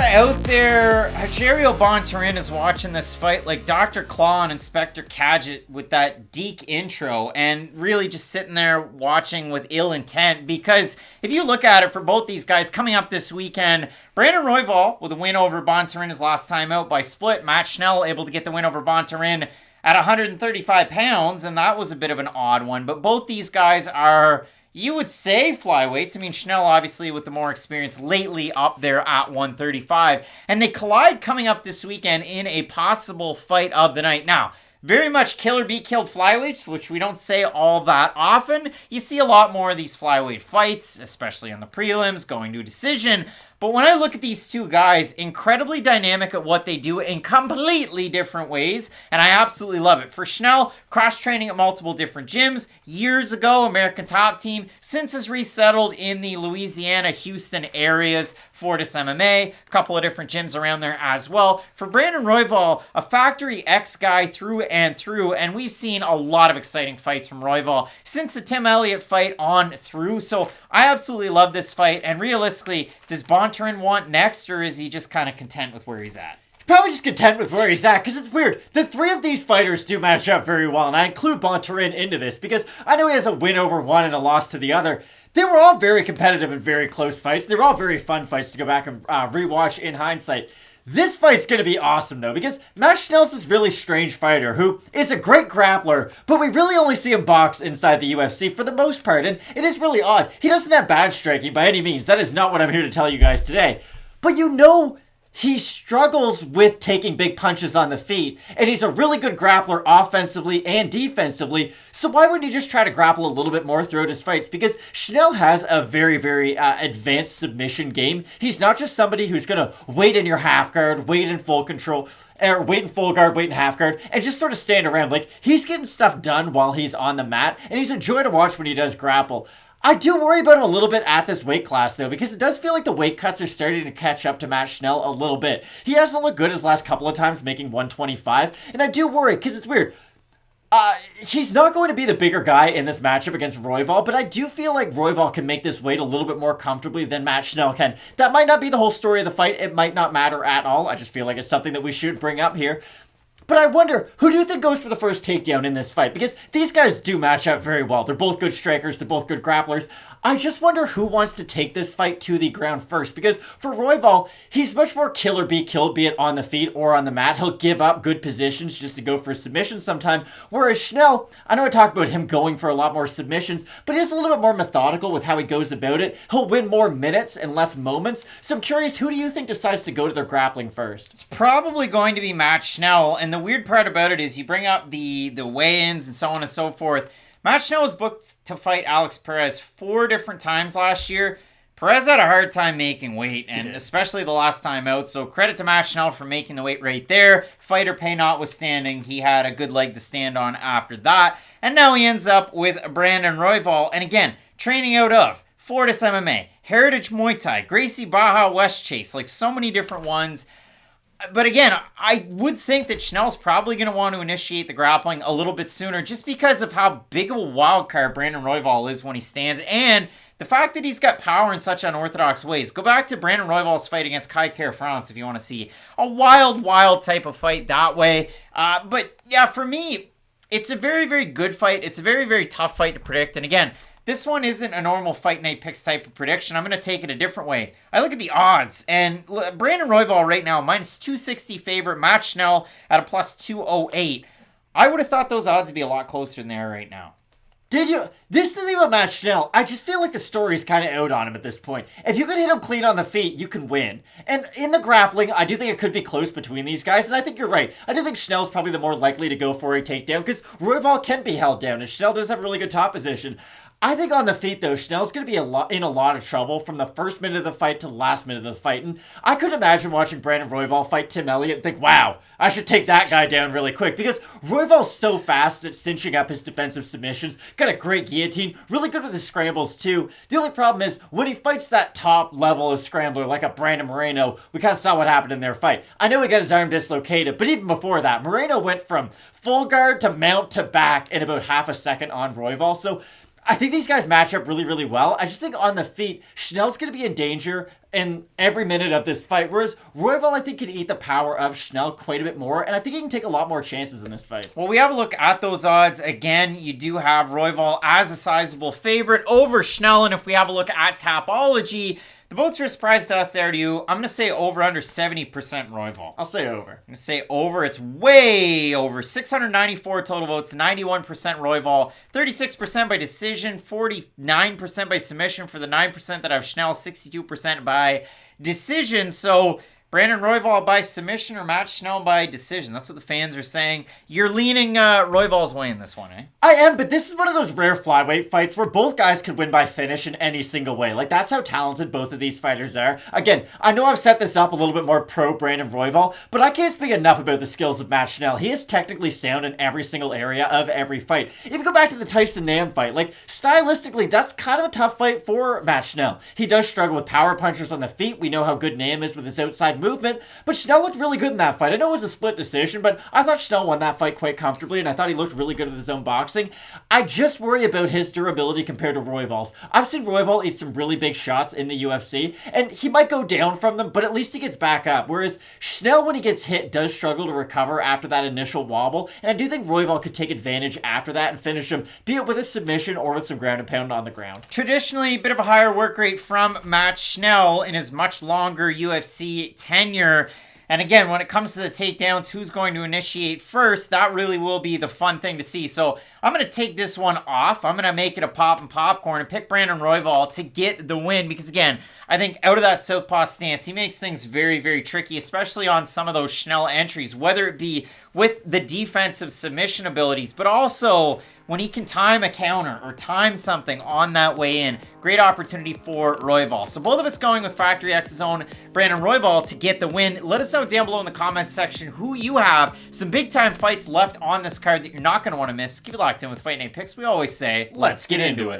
out there, Rogerio Bontorin is watching this fight like Dr. Claw and Inspector Gadget with that Deke intro and really just sitting there watching with ill intent, because if you look at it for both these guys coming up this weekend, Brandon Royval with a win over Bontorin his last time out by split. Matt Schnell able to get the win over Bontorin at 135 pounds, and that was a bit of an odd one. But both these guys are, you would say, flyweights. I mean, Schnell obviously with the more experience lately up there at 135. And they collide coming up this weekend in a possible fight of the night. Now, very much killer be killed flyweights, which we don't say all that often. You see a lot more of these flyweight fights, especially on the prelims, going to a decision. But when I look at these two guys, incredibly dynamic at what they do in completely different ways, and I absolutely love it. For Schnell, cross-training at multiple different gyms. Years ago, American Top Team, since has resettled in the Louisiana, Houston areas, Fortis MMA, a couple of different gyms around there as well. For Brandon Royval, a Factory X guy through and through, and we've seen a lot of exciting fights from Royval since the Tim Elliott fight on through. So I absolutely love this fight, and realistically, does Bontorin want next, or is he just kind of content with where he's at? Probably just content with where he's at, because it's weird. The three of these fighters do match up very well, and I include Bontorin into this because I know he has a win over one and a loss to the other. They were all very competitive and very close fights. They were all very fun fights to go back and rewatch in hindsight. This fight's going to be awesome, though, because Matt Schnell's this really strange fighter who is a great grappler, but we really only see him box inside the UFC for the most part, and it is really odd. He doesn't have bad striking by any means. That is not what I'm here to tell you guys today. But you know he struggles with taking big punches on the feet, and he's a really good grappler offensively and defensively, so why wouldn't he just try to grapple a little bit more throughout his fights? Because Schnell has a very, very advanced submission game. He's not just somebody who's going to wait in your half guard, wait in full control, or wait in full guard, wait in half guard, and just sort of stand around. Like, he's getting stuff done while he's on the mat, and he's a joy to watch when he does grapple. I do worry about him a little bit at this weight class, though, because it does feel like the weight cuts are starting to catch up to Matt Schnell a little bit. He hasn't looked good his last couple of times, making 125, and I do worry, because it's weird. He's not going to be the bigger guy in this matchup against Royval, but I do feel like Royval can make this weight a little bit more comfortably than Matt Schnell can. That might not be the whole story of the fight. It might not matter at all. I just feel like it's something that we should bring up here. But I wonder, who do you think goes for the first takedown in this fight? Because these guys do match up very well. They're both good strikers. They're both good grapplers. I just wonder who wants to take this fight to the ground first. Because for Royval, he's much more kill or be killed, be it on the feet or on the mat. He'll give up good positions just to go for submissions sometimes. Whereas Schnell, I know I talked about him going for a lot more submissions, but he's a little bit more methodical with how he goes about it. He'll win more minutes and less moments. So I'm curious, who do you think decides to go to their grappling first? It's probably going to be Matt Schnell, and the weird part about it is you bring up the weigh-ins and so on and so forth. Matt Schnell was booked to fight Alex Perez 4 different times last year. Perez had a hard time making weight, and especially the last time out, so credit to Matt Schnell for making the weight right there. Fighter pay notwithstanding, he had a good leg to stand on after that, and now he ends up with Brandon Royval, and again, training out of Fortis MMA, Heritage Muay Thai, Gracie Baja West Chase, like so many different ones. But again, I would think that Schnell's probably going to want to initiate the grappling a little bit sooner just because of how big of a wild card Brandon Royval is when he stands, and the fact that he's got power in such unorthodox ways. Go back to Brandon Royval's fight against Kai Kara France if you want to see a wild type of fight that way. But yeah, for me, it's a very, very good fight. It's a very, very tough fight to predict. And again, this one isn't a normal Fight Night Picks type of prediction. I'm going to take it a different way. I look at the odds, and Brandon Royval right now, minus 260 favorite, Matt Schnell at a plus 208. I would have thought those odds would be a lot closer than they are right now. Did you? This is the thing about Matt Schnell. I just feel like the story's kind of out on him at this point. If you can hit him clean on the feet, you can win. And in the grappling, I do think it could be close between these guys, and I think you're right. I do think Schnell's probably the more likely to go for a takedown, because Royval can be held down, and Schnell does have a really good top position. I think on the feet, though, Schnell's going to be in a lot of trouble from the first minute of the fight to the last minute of the fight. And I could imagine watching Brandon Royval fight Tim Elliott and think, wow, I should take that guy down really quick. Because Royval's so fast at cinching up his defensive submissions. Got a great guillotine. Really good with his scrambles, too. The only problem is, when he fights that top level of scrambler like a Brandon Moreno, we kind of saw what happened in their fight. I know he got his arm dislocated, but even before that, Moreno went from full guard to mount to back in about half a second on Royval. So I think these guys match up really, really well. I just think on the feet, Schnell's going to be in danger in every minute of this fight, whereas Royval, I think, can eat the power of Schnell quite a bit more, and I think he can take a lot more chances in this fight. Well, we have a look at those odds. Again, you do have Royval as a sizable favorite over Schnell, and if we have a look at Tapology, the votes are a surprise to us there, to you. I'm going to say over under 70% Royval. I'll say over. I'm going to say over. It's way over. 694 total votes, 91% Royval, 36% by decision, 49% by submission for the 9% that have Schnell, 62% by decision. So Brandon Royval by submission or Matt Schnell by decision. That's what the fans are saying. You're leaning Royval's way in this one, eh? I am, but this is one of those rare flyweight fights where both guys could win by finish in any single way. Like, that's how talented both of these fighters are. Again, I know I've set this up a little bit more pro Brandon Royval, but I can't speak enough about the skills of Matt Schnell. He is technically sound in every single area of every fight. If you go back to the Tyson Nam fight, like, stylistically, that's kind of a tough fight for Matt Schnell. He does struggle with power punchers on the feet. We know how good Nam is with his outside movement, but Schnell looked really good in that fight. I know it was a split decision, but I thought Schnell won that fight quite comfortably, and I thought he looked really good with his own boxing. I just worry about his durability compared to Royval's. I've seen Royval eat some really big shots in the UFC, and he might go down from them, but at least he gets back up, whereas Schnell, when he gets hit, does struggle to recover after that initial wobble, and I do think Royval could take advantage after that and finish him, be it with a submission or with some ground and pound on the ground. Traditionally, a bit of a higher work rate from Matt Schnell in his much longer UFC tenure. And again, when it comes to the takedowns, who's going to initiate first, that really will be the fun thing to see. So I'm going to take this one off. I'm going to make it a pop and popcorn and pick Brandon Royval to get the win because, again, I think out of that southpaw stance, he makes things very, very tricky, especially on some of those Schnell entries, whether it be with the defensive submission abilities, but also when he can time a counter or time something on that way in. Great opportunity for Royval. So both of us going with Factory X's own Brandon Royval to get the win. Let us know down below in the comments section who you have. Some big time fights left on this card that you're not going to want to miss. Keep it locked in with Fight Night Picks. We always say, let's get into it.